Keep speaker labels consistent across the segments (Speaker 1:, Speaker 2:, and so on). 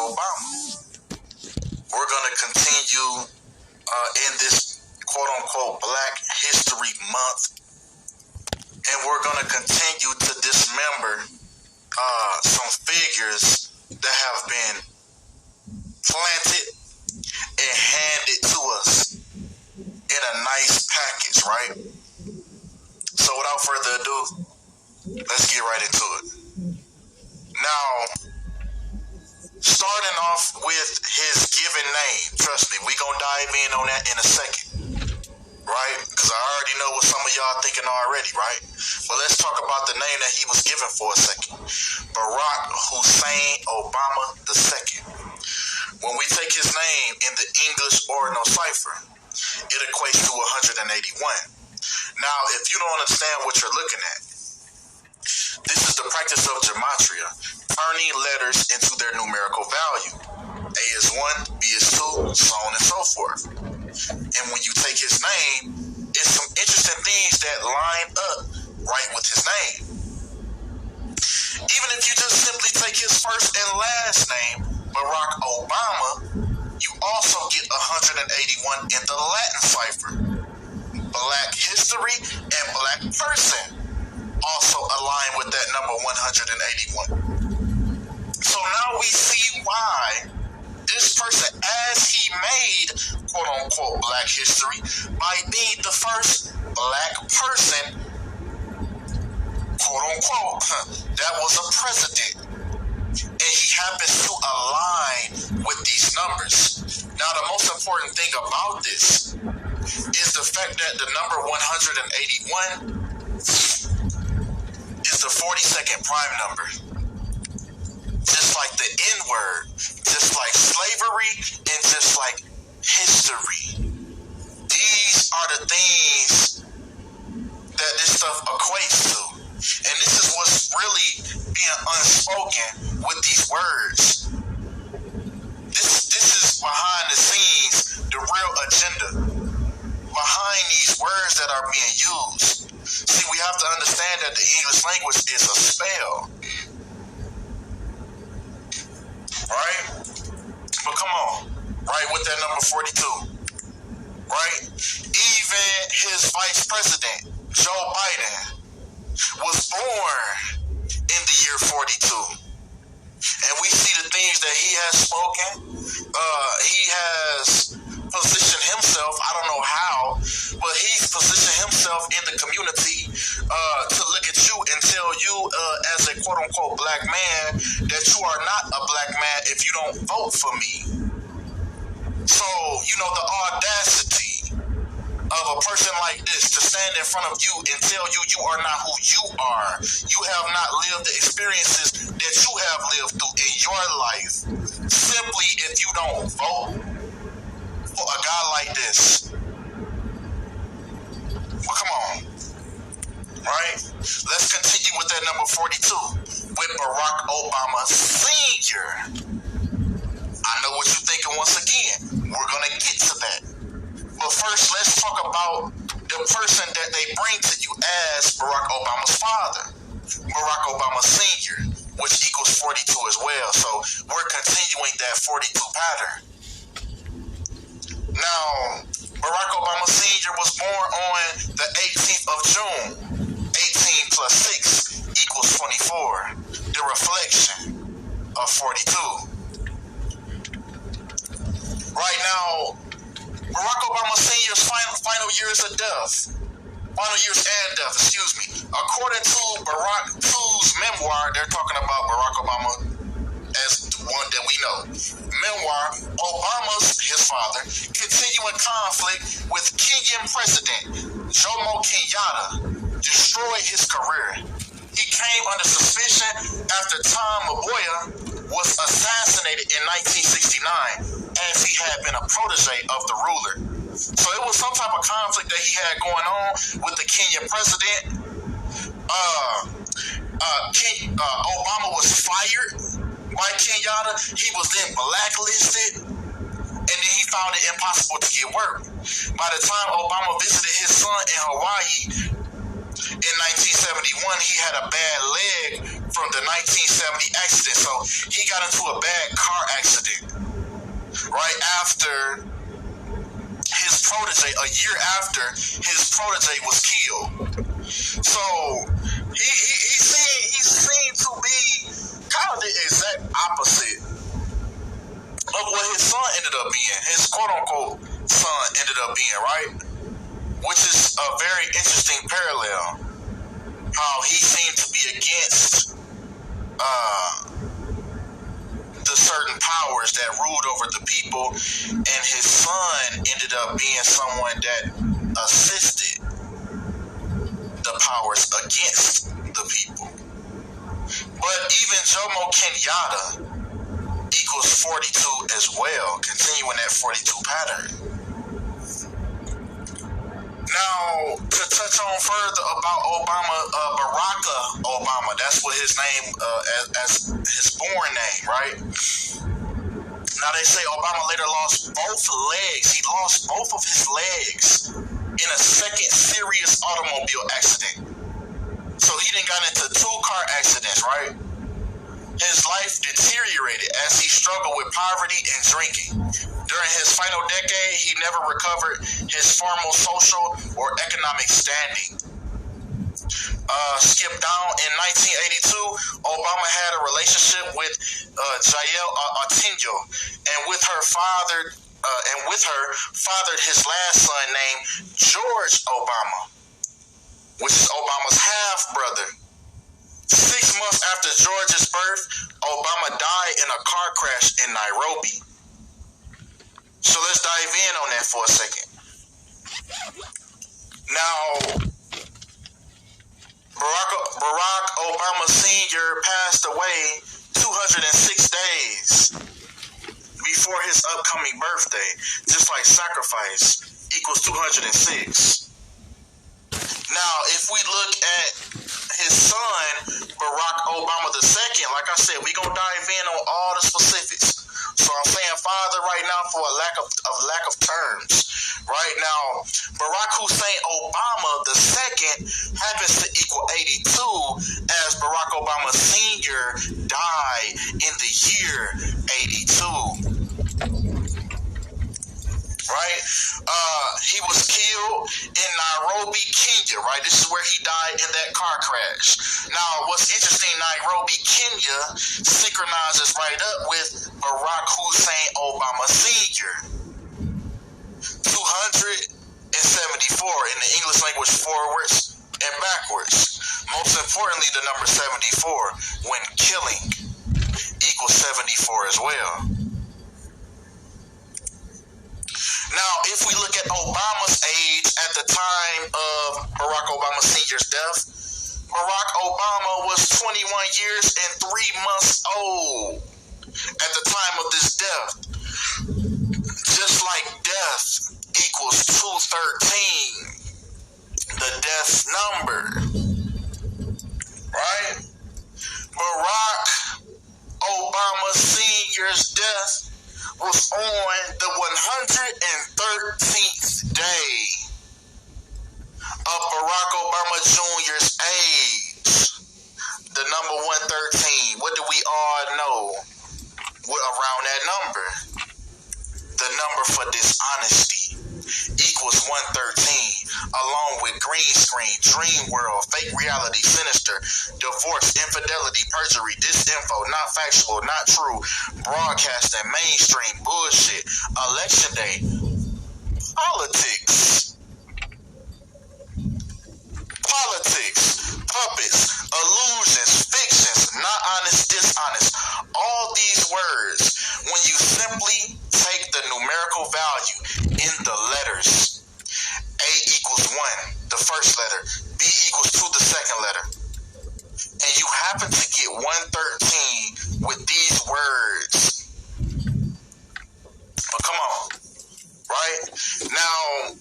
Speaker 1: Obama. We're going to continue in this quote-unquote Black History Month, and we're going to continue to dismember some figures that have been planted and handed to us in a nice package, right? So without further ado, let's get right into it. Now, starting off with his given name, trust me, we gonna dive in on that in a second, right? Because I already know what some of y'all thinking already, right? But let's talk about the name that he was given for a second. Barack Hussein Obama II. When we take his name in the English ordinal cipher, it equates to 181. Now, if you don't understand what you're looking at, this is the practice of gematria, turning letters into their numerical value. A is 1, B is 2, so on and so forth. And when you take his name, it's some interesting things that line up right with his name. Even if you just simply take his first and last name, Barack Obama, you also get 181 in the Latin cipher. Black history and black person also align with that number 181. So now we see why this person, as he made quote-unquote black history by being the first black person, quote-unquote, that was a president. And he happens to align with these numbers. Now, the most important thing about this is the fact that the number 181 is the 42nd prime number. Just like the N-word, just like slavery, and just like history. These are the things that this stuff equates to. And this is what's really being unspoken with these words. This is behind the scenes, the real agenda behind these words that are being used. See, we have to understand that the English language is a spell. Right? But come on. Right, with that number 42. Right? Even his vice president, Joe Biden, was born in the year 42. And we see the things that he has spoken. He has positioned himself, I don't know how, but he's positioned himself in the community to look at you and tell you as a quote-unquote black man that you are not a black man if you don't vote for me. So, you know, the audacity of a person like this to stand in front of you and tell you you are not who you are. You have not lived the experiences that you have lived through in your life. Simply if you don't vote for a guy like this. Well, come on. Right? Let's continue with that number 42 with Barack Obama Sr. I know what you're thinking once again. We're going to get to that. But first, let's talk about the person that they bring to you as Barack Obama's father, Barack Obama Sr., which equals 42 as well. So we're continuing that 42 pattern. Now, Barack Obama Sr. was born on the 18th of June. 18 plus 6 equals 24. The reflection of 42. Right now, Barack Obama Sr.'s final years and death, according to Barack II's memoir, they're talking about Barack Obama as the one that we know. Memoir, Obama's, his father, continuing conflict with Kenyan President Jomo Kenyatta destroyed his career. He came under suspicion after Tom Mboya was assassinated in 1969, as he had been a protege of the ruler. So it was some type of conflict that he had going on with the Kenyan president. Obama was fired by Kenyatta. He was then blacklisted, and then he found it impossible to get work. By the time Obama visited his son in Hawaii, In 1971, he had a bad leg from the 1970 accident, so he got into a bad car accident right after his protege, a year after his protege was killed. So he seemed to be kind of the exact opposite of what his son ended up being, his quote-unquote son ended up being, right? Which is a very interesting parallel, how he seemed to be against the certain powers that ruled over the people, and his son ended up being someone that assisted the powers against the people. But even Jomo Kenyatta equals 42 as well, continuing that 42 pattern. Now, to touch on further about Obama, Barack Obama, that's what his name, as his born name, right? Now, they say Obama later lost both legs. He lost both of his legs in a second serious automobile accident. So he done got into 2 car accidents, right? His life deteriorated as he struggled with poverty and drinking. During his final decade, he never recovered his formal social or economic standing. Skip down in 1982, Obama had a relationship with Jael Atinjo, and with her fathered his last son named George Obama, which is Obama's half brother. 6 months after George's birth, Obama died in a car crash in Nairobi. So let's dive in on that for a second. Now, Barack Obama Sr. passed away 206 days before his upcoming birthday, just like sacrifice equals 206. Now, if we look at his son, Barack Obama II, like I said, we're going to dive in on all the specifics. So I'm saying father right now for a lack of terms. Right now, Barack Hussein Obama II happens to equal 82, as Barack Obama Sr. died in the year 82. Right? He was killed in Nairobi, Kenya, right? This is where he died in that car crash. Now, what's interesting, Nairobi, Kenya synchronizes right up with Barack Hussein Obama Sr. 274 in the English language, forwards and backwards. Most importantly, the number 74 when killing equals 74 as well. Now, if we look at Obama's age at the time of Barack Obama Sr.'s death, Barack Obama was 21 years and 3 months old at the time of this death. Just like death equals 213, the death number, right? Barack Obama Sr.'s death was on the 113th day of Barack Obama Jr.'s age. The number 113. What do we all know around that number? The number for dishonesty equals 113, along with green screen, dream world, fake reality, sinister, divorce, infidelity, perjury, disinfo, not factual, not true, broadcasting, mainstream, bullshit, election day, politics, puppets, illusions, fictions, not honest, dishonest. All these words, when you simply take the numerical value in the letters, A equals 1, the first letter, B equals 2, the second letter, and you happen to get 113 with these words. But come on, right? Now,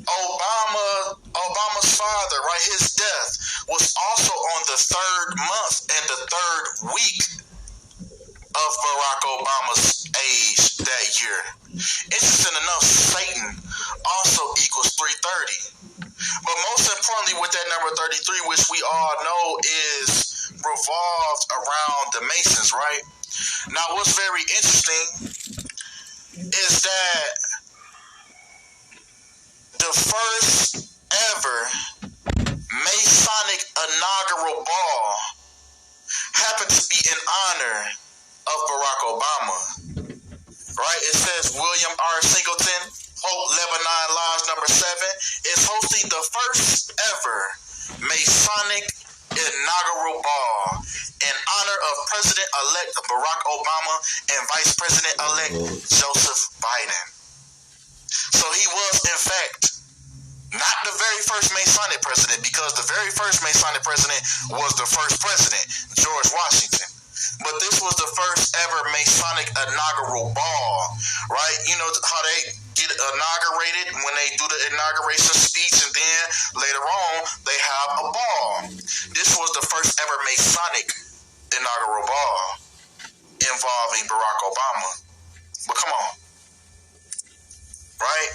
Speaker 1: Obama's father, right, his death was also on the 3rd month and the 3rd week of Barack Obama's age that year. Interesting enough, Satan also equals 330. But most importantly, with that number 33, which we all know is revolved around the Masons, right? Now, what's very interesting is that the first ever Masonic inaugural ball happened to be in honor of Barack Obama, right? It says William R. Singleton, Hope Lebanon Lodge number 7, is hosting the first ever Masonic inaugural ball in honor of President-elect Barack Obama and Vice President-elect Joseph Biden. So he was, in fact, not the very first Masonic president, because the very first Masonic president was the first president, George Washington. But this was the first ever Masonic inaugural ball, right? You know how they get inaugurated when they do the inauguration speech, and then later on they have a ball. This was the first ever Masonic inaugural ball involving Barack Obama. But come on, right?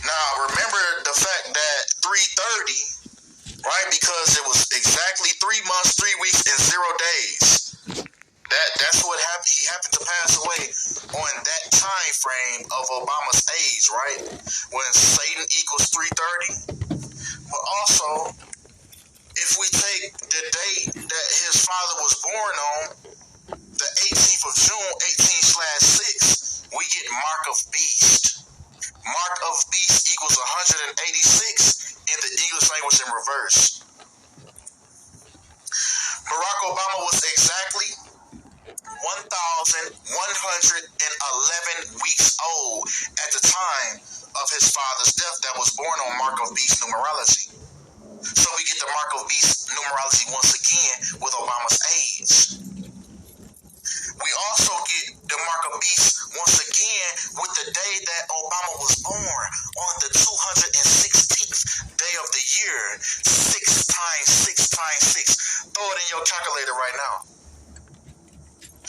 Speaker 1: Now remember the fact that 330, right? Because it was exactly 3 months, 3 weeks, and 0 days. That's what happened. He happened to pass away on that time frame of Obama's age, right? When Satan equals 330. But also, if we take the date that his father was born on, the 18th of June, 18/6, we get Mark of Beast. Mark of Beast equals 186 in the English language in reverse. Barack Obama was exactly 1,111 weeks old at the time of his father's death that was born on Mark of Beast numerology. So we get the Mark of Beast numerology once again with Obama's age. We also get the Mark of Beast once again with the day that Obama was born on the 216th day of the year. 6 times 6 times 6. Throw it in your calculator right now.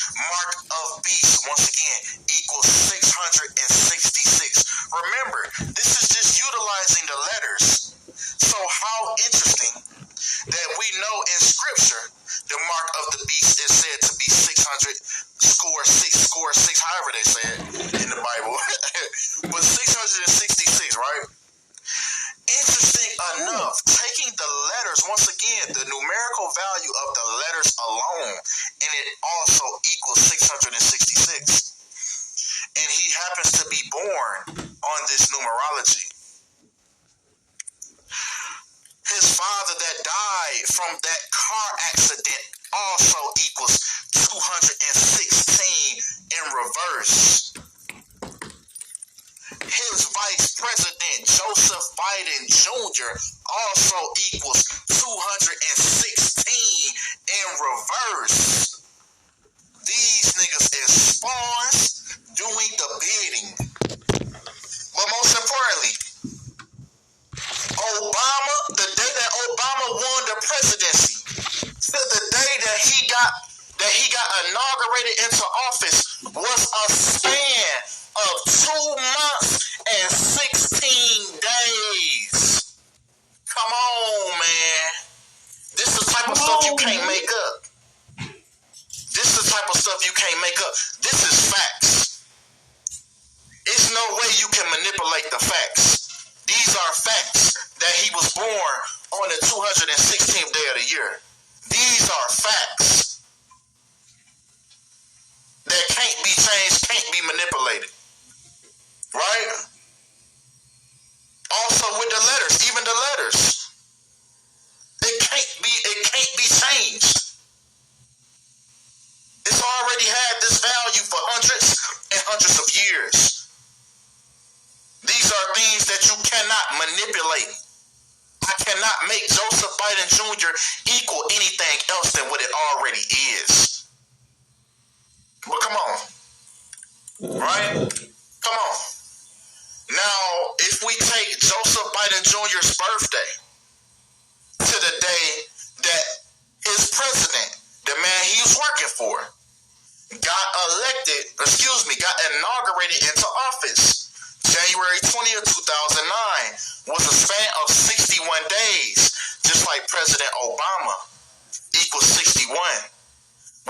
Speaker 1: Mark of Beast, once again, equals 666. Remember, this is just utilizing the letters. So how interesting that we know in Scripture, the Mark of the Beast is said to be 600, score 6, however they say it in the Bible. But 666, right? Interesting enough, taking the letters, once again, the numerical value of the letters alone, and it also equals 666. And he happens to be born on this numerology. His father that died from that car accident also equals 216 in reverse. His vice president, Joseph Biden Jr., also equals 216 in reverse. These niggas is spawns doing the bidding. But most importantly, Obama, the day that Obama won the presidency, to the day that he got inaugurated into office, was a span of 2 months and 16 days. Come on, man. This is the type of stuff you can't make up. This is the type of stuff you can't make up. This is facts. It's no way you can manipulate the facts. These are facts that he was born on the 216th day of the year. These are facts that can't be changed, can't be manipulated. Right? Also with the letters, even the letters. It can't be changed. It's already had this value for hundreds and hundreds of years. These are things that you cannot manipulate. I cannot make Joseph Biden Jr. equal anything else than what it already is. But come on. Right? Come on. Now, if we take Joseph Biden Jr.'s birthday to the day that his president, the man he was working for, got inaugurated into office, January 20th, 2009 was a span of 61 days, just like President Obama equals 61.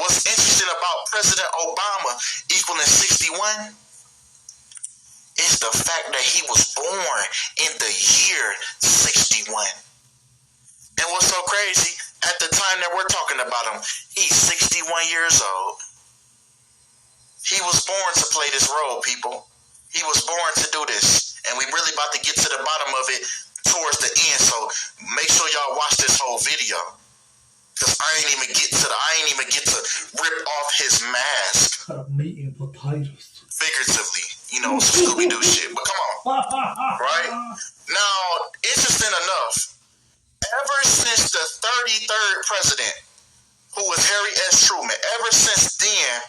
Speaker 1: What's interesting about President Obama equaling 61 is the fact that he was born in the year 61. And what's so crazy, at the time that we're talking about him, he's 61 years old. He was born to play this role, people. He was born to do this. And we really about to get to the bottom of it towards the end. So make sure y'all watch this whole video. Because I ain't even get to rip off his mask.
Speaker 2: Meat and potatoes.
Speaker 1: Figuratively. You know, some Scooby-Doo shit. But come on. Right? Now, interesting enough, ever since the 33rd president, who was Harry S. Truman, ever since then,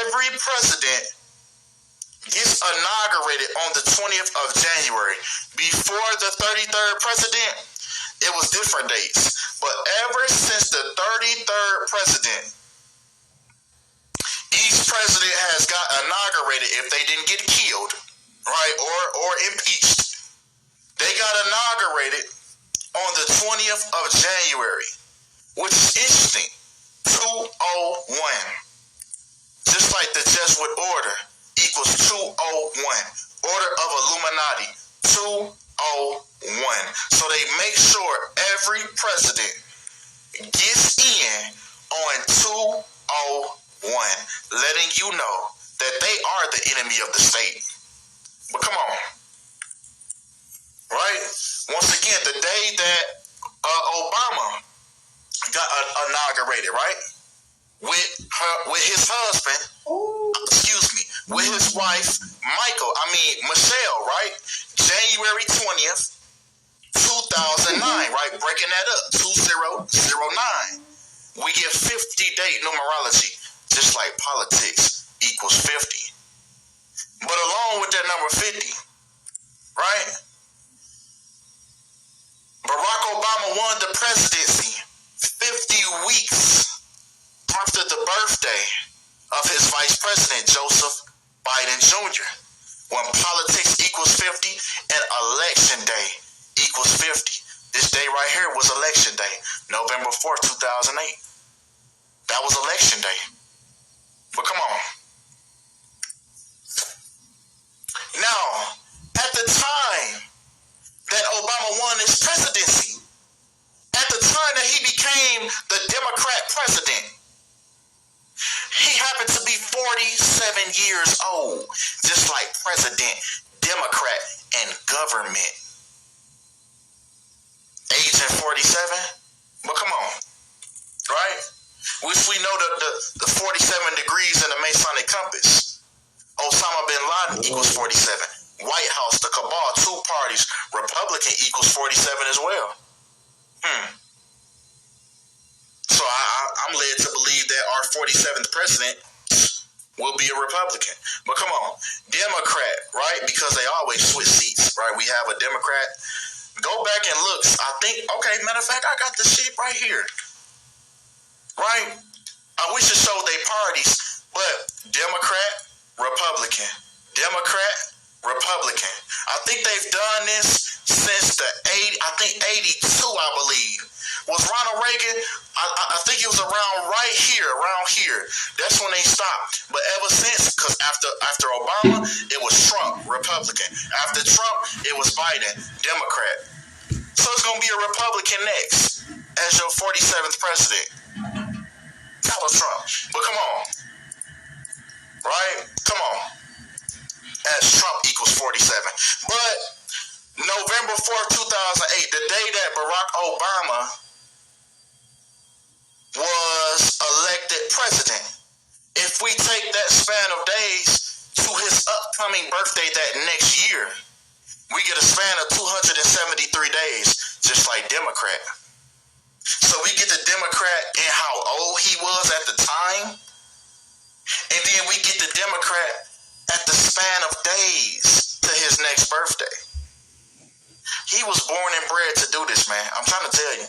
Speaker 1: every president gets inaugurated on the 20th of January. Before the 33rd president, it was different dates. But ever since the 33rd president, each president has got inaugurated if they didn't get killed, right, or impeached. They got inaugurated on the 20th of January, which is interesting. 201. Just like the Jesuit order equals 201. Order of Illuminati, 201. So they make sure every president gets in on 201, letting you know that they are the enemy of the state. But come on. Right? Once again, the day that Obama got inaugurated, right? With his husband, with his wife, Michelle, right? January 20th, 2009, right? Breaking that up, 2009. We get 50-day numerology, just like politics equals 50. But along with that number 50, right? Barack Obama won the presidency 50 weeks after the birthday of his vice president, Joseph Biden Jr., when politics equals 50 and election day equals 50. This day right here was election day, November 4th, 2008. That was election day. But come on. Now, at the time that Obama won his presidency, at the time that he became the Democrat president, he happened to be 47 years old, just like President, Democrat, and government. Agent 47? But come on, right? Which we know the 47 degrees in the Masonic compass. Osama bin Laden equals 47. White House, the cabal, two parties, Republican equals 47 as well. So I'm led to believe that our 47th president will be a Republican. But come on, Democrat, right? Because they always switch seats, right? We have a Democrat. Go back and look. I think, okay, matter of fact, I got the shit right here. Right? I wish it showed their parties, but Democrat, Republican. Democrat, Republican. I think they've done this since the 82, I believe. Was Ronald Reagan? I think it was around here. That's when they stopped. But ever since, because after Obama, it was Trump, Republican. After Trump, it was Biden, Democrat. So it's going to be a Republican next as your 47th president. That was Trump. But come on. Right? Come on. As Trump equals 47. But November 4th, 2008, the day that Barack Obama was elected president, if we take that span of days to his upcoming birthday that next year, we get a span of 273 days, just like Democrat. So we get the Democrat and how old he was at the time, and then we get the Democrat at the span of days to his next birthday. He was born and bred to do this, man. I'm trying to tell you.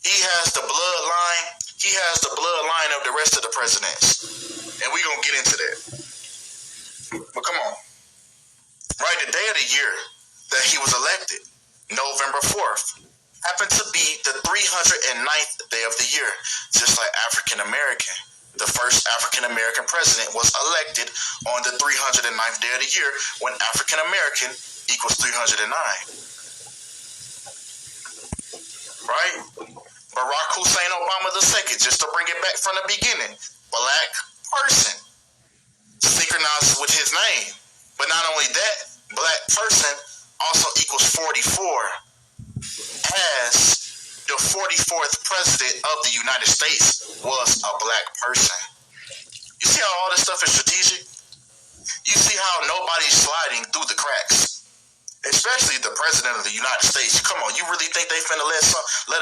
Speaker 1: He has the bloodline. He has the bloodline of the rest of the presidents. And we're going to get into that. But come on. Right, the day of the year that he was elected, November 4th, happened to be the 309th day of the year, just like African American. The first African American president was elected on the 309th day of the year when African American equals 309. Right? Barack Hussein Obama II, just to bring it back from the beginning, black person, synchronizes with his name. But not only that, black person also equals 44, as the 44th president of the United States was a black person. You see how all this stuff is strategic? You see how nobody's sliding through the cracks, especially the president of the United States. Come on, you really think they finna let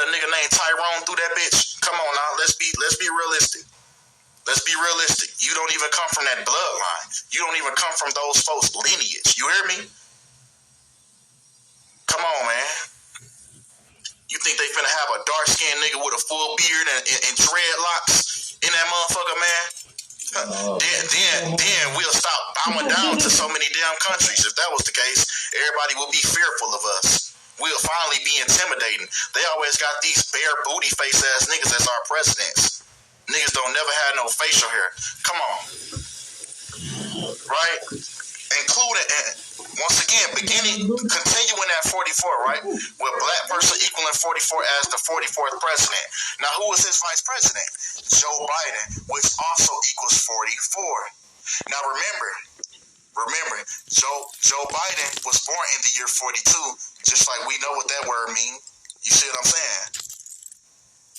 Speaker 1: a nigga named Tyrone through that bitch? Come on now, let's be realistic. Let's be realistic. You don't even come from that bloodline. You don't even come from those folks' lineage. You hear me? Come on, man. You think they finna have a dark-skinned nigga with a full beard and dreadlocks in that motherfucker, man? Then we'll stop bowing down to so many damn countries. If that was the case, everybody will be fearful of us. We'll finally be intimidating. They always got these bare booty face ass niggas as our presidents. Niggas don't never have no facial hair. Come on. Right? Including, once again, continuing at 44, right? With black person equaling 44 as the 44th president. Now, who is his vice president? Joe Biden, which also equals 44. Now, remember, Joe Biden was born in the year 42, just like we know what that word means. You see what I'm saying?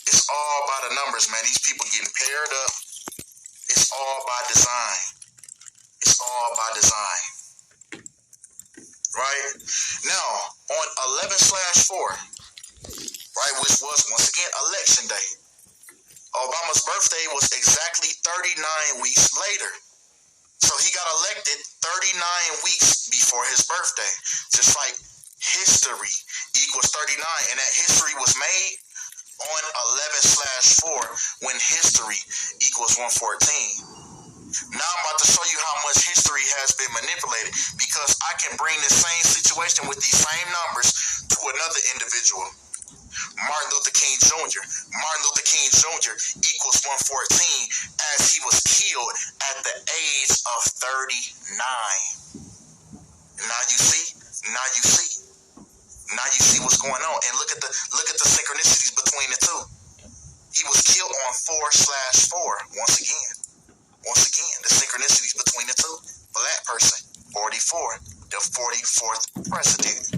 Speaker 1: It's all by the numbers, man. These people getting paired up. It's all by design. It's all by design. Right? Now, on 11/4, right, which was, once again, election day, Obama's birthday was exactly 39 weeks later. So he got elected 39 weeks before his birthday. Just like history equals 39, and that history was made on 11/4 when history equals 114. Now I'm about to show you how much history has been manipulated, because I can bring this same situation with these same numbers to another individual. Martin Luther King Jr. Martin Luther King Jr. equals 114 as he was killed at the age of 39. Now you see what's going on, and look at the synchronicities between the two. He was killed on 4/4. Once again, the synchronicities between the two. Black person, 44, the 44th president.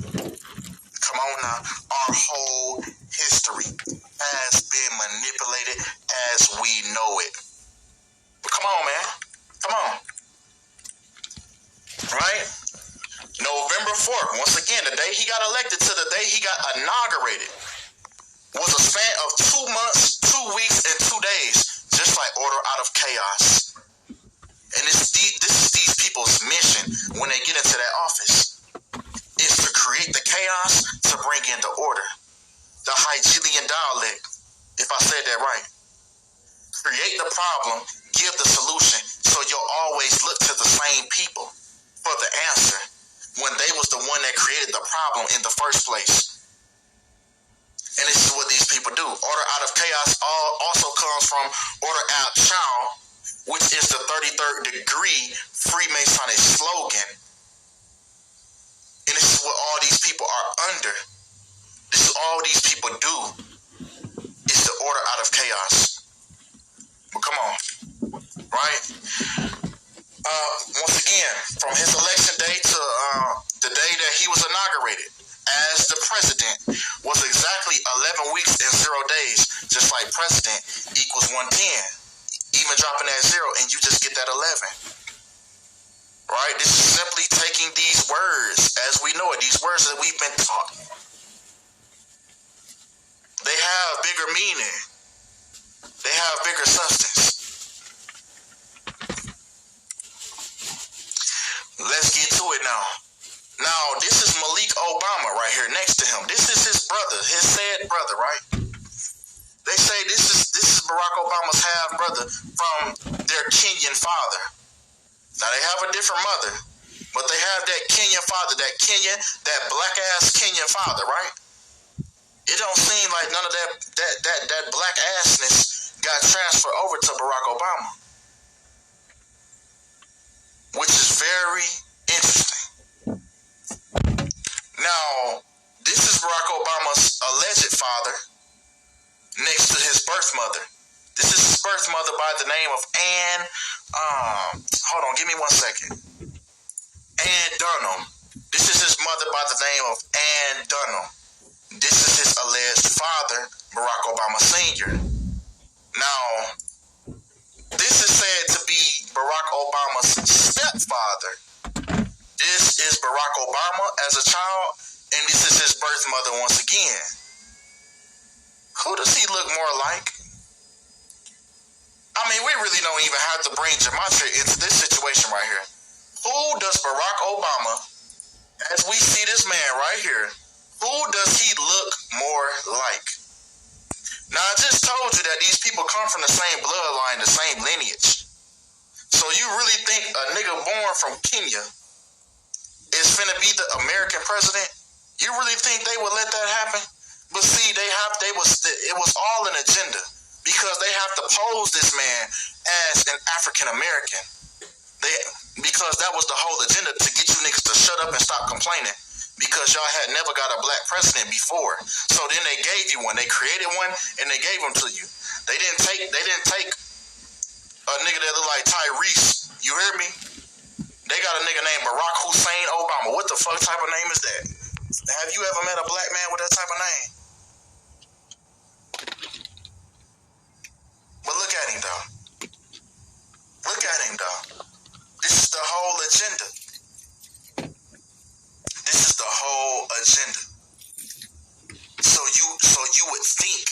Speaker 1: Come on now, our whole history has been manipulated as we know it. But come on, man. Come on. Right? November 4th, once again, the day he got elected to the day he got inaugurated, was a span of 2 months, 2 weeks, and 2 days, just like Order Out of Chaos. And this is these people's mission when they get into that office, is to create the chaos to bring in the order. The Hegelian dialect, if I said that right. Create the problem, give the solution, so you'll always look to the same people for the answer when they was the one that created the problem in the first place. And this is what these people do. Order Out of Chaos also comes from Order Out Chow, which is the 33rd degree Freemasonic slogan. And this is what all these people are under. This is all these people do. It's the Order Out of Chaos. But come on. Right? Once again, from his election day to the day that he was inaugurated as the president was exactly 11 weeks and 0 days, just like president equals 110. Even dropping that 0 and you just get that 11. Right? This is simply taking these words as we know it, these words that we've been taught. They have bigger meaning. They have bigger substance. Let's get to it now. Now, this is Malik Obama right here next to him. This is his brother, his said brother, right? They say this is Barack Obama's half brother from their Kenyan father. Now they have a different mother, But they have that Kenyan father, that black ass Kenyan father, right? It don't seem like none of that black assness got transferred over to Barack Obama, which is very interesting. Now, this is Barack Obama's alleged father next to his birth mother. This is his birth mother by the name of Ann. Hold on, give me 1 second. Ann Dunham. This is his mother by the name of Ann Dunham. This is his alleged father, Barack Obama Sr. Now, this is said to be Barack Obama's stepfather. This is Barack Obama as a child, and this is his birth mother once again. Who does he look more like? I mean, we really don't even have to bring Gematria into this situation right here. Who does Barack Obama, as we see this man right here, who does he look more like? Now, I just told you that these people come from the same bloodline, the same lineage. So you really think a nigga born from Kenya is finna be the American president? You really think they would let that happen? But see, it was all an agenda, because they have to pose this man as an African American. Because that was the whole agenda, to get you niggas to shut up and stop complaining, because y'all had never got a black president before. So then they gave you one. They created one and they gave him to you. They didn't take a nigga that look like Tyrese. You hear me? They got a nigga named Barack Hussein Obama. What the fuck type of name is that? Have you ever met a black man with that type of name? But look at him though. Look at him though. This is the whole agenda. This is the whole agenda. So you would think,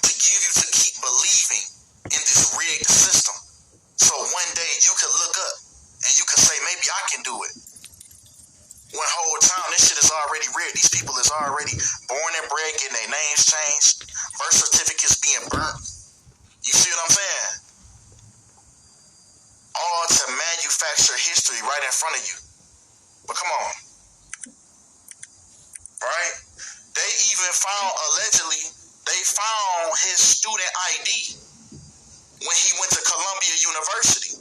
Speaker 1: to give you to keep believing in this rigged system, so one day you could look up and you could say, maybe I can do it. When whole time this shit is already rigged. These people is already born and bred, getting their names changed, birth certificates being burnt. You see what I'm saying? All to manufacture history right in front of you. But come on. Right? They even allegedly found his student ID when he went to Columbia University.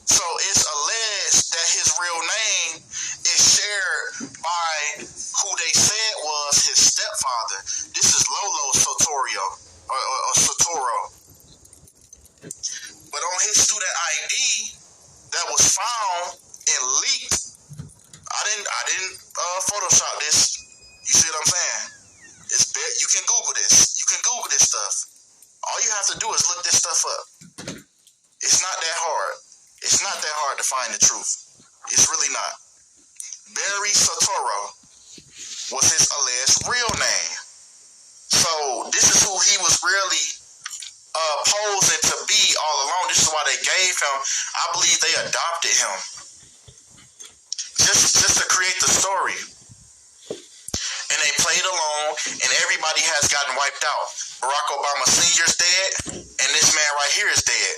Speaker 1: So it's alleged that his real name is shared by who they said was his stepfather. This is Lolo Sotorio, or Sotoro. But on his student ID that was found and leaked, I didn't Photoshop this. You see what I'm saying? You can Google this. You can Google this stuff. All you have to do is look this stuff up. It's not that hard. It's not that hard to find the truth. It's really not. Barry Sotoro was his alleged real name. So this is who he was really posing to be all along. This is why they gave him. I believe they adopted him just to create the story. And they played along, and everybody has gotten wiped out. Barack Obama Sr.'s dead, and this man right here is dead.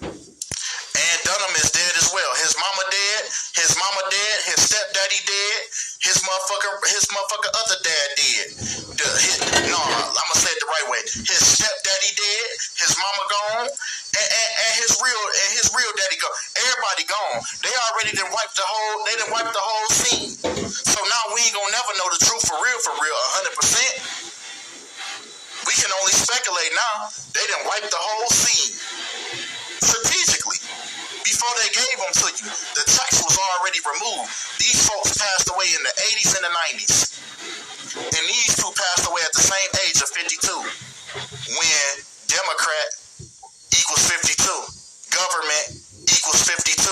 Speaker 1: And Dunham is dead as well. His mama dead, his stepdaddy dead, his motherfucker other dad dead. No, I'm gonna say it the right way. His stepdaddy dead, his mama gone, and his real daddy gone. Everybody gone. They already done wiped the whole scene. So now we ain't gonna never know the truth for real, 100%. We can only speculate now. They done wiped the whole scene strategically. Before they gave them to you, the text was already removed. These folks passed away in the 80s and the 90s. And these two passed away at the same age of 52. When Democrat equals 52. Government equals 52.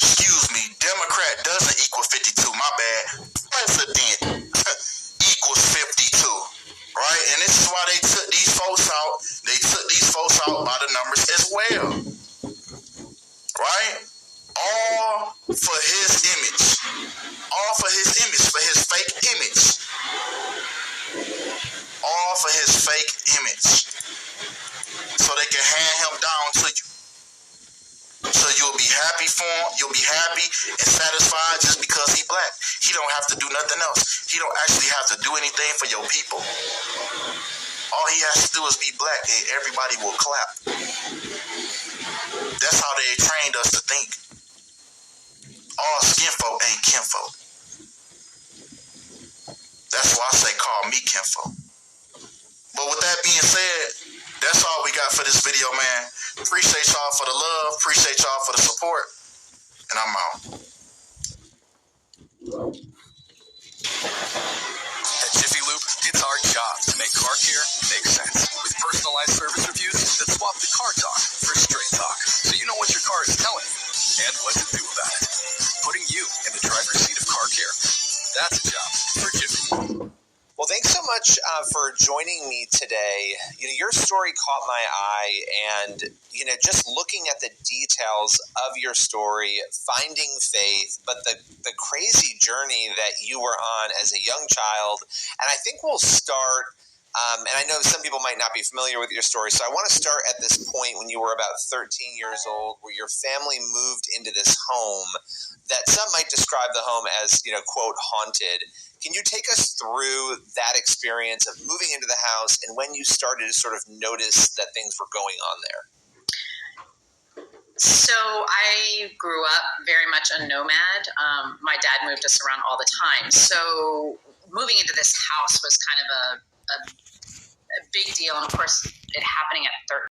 Speaker 1: Excuse me, Democrat doesn't equal 52. My bad. President equals 52. Right? And this is why they took these folks out. They took these folks out by the numbers as well. Right? All for his image. All for his image, for his fake image. All for his fake image. So they can hand him down to you. happy for him. You'll be happy and satisfied just because he black. He don't have to do nothing else. He don't actually have to do anything for your people. All he has to do is be black and everybody will clap. That's how they trained us to think. All skinfolk ain't kinfolk. That's why I say call me kinfolk. But with that being said, that's all we got for this video, man. Appreciate y'all for the love. Appreciate y'all for the support. And I'm out.
Speaker 3: At Jiffy Lube, it's our job to make car care make sense. With personalized service reviews that swap the car talk for straight talk, so you know what your car is telling you and what to do about it. Putting you in the driver's seat of car care. That's a job for Jiffy.
Speaker 4: Well, thanks so much for joining me today. Your story caught my eye, and just looking at the details of your story, finding faith, but the crazy journey that you were on as a young child. And I think we'll start. And I know some people might not be familiar with your story, so I want to start at this point when you were about 13 years old, where your family moved into this home that some might describe the home as, quote, haunted. Can you take us through that experience of moving into the house and when you started to sort of notice that things were going on there?
Speaker 5: So I grew up very much a nomad. My dad moved us around all the time. So moving into this house was kind of a big deal. And of course, it happening at 13.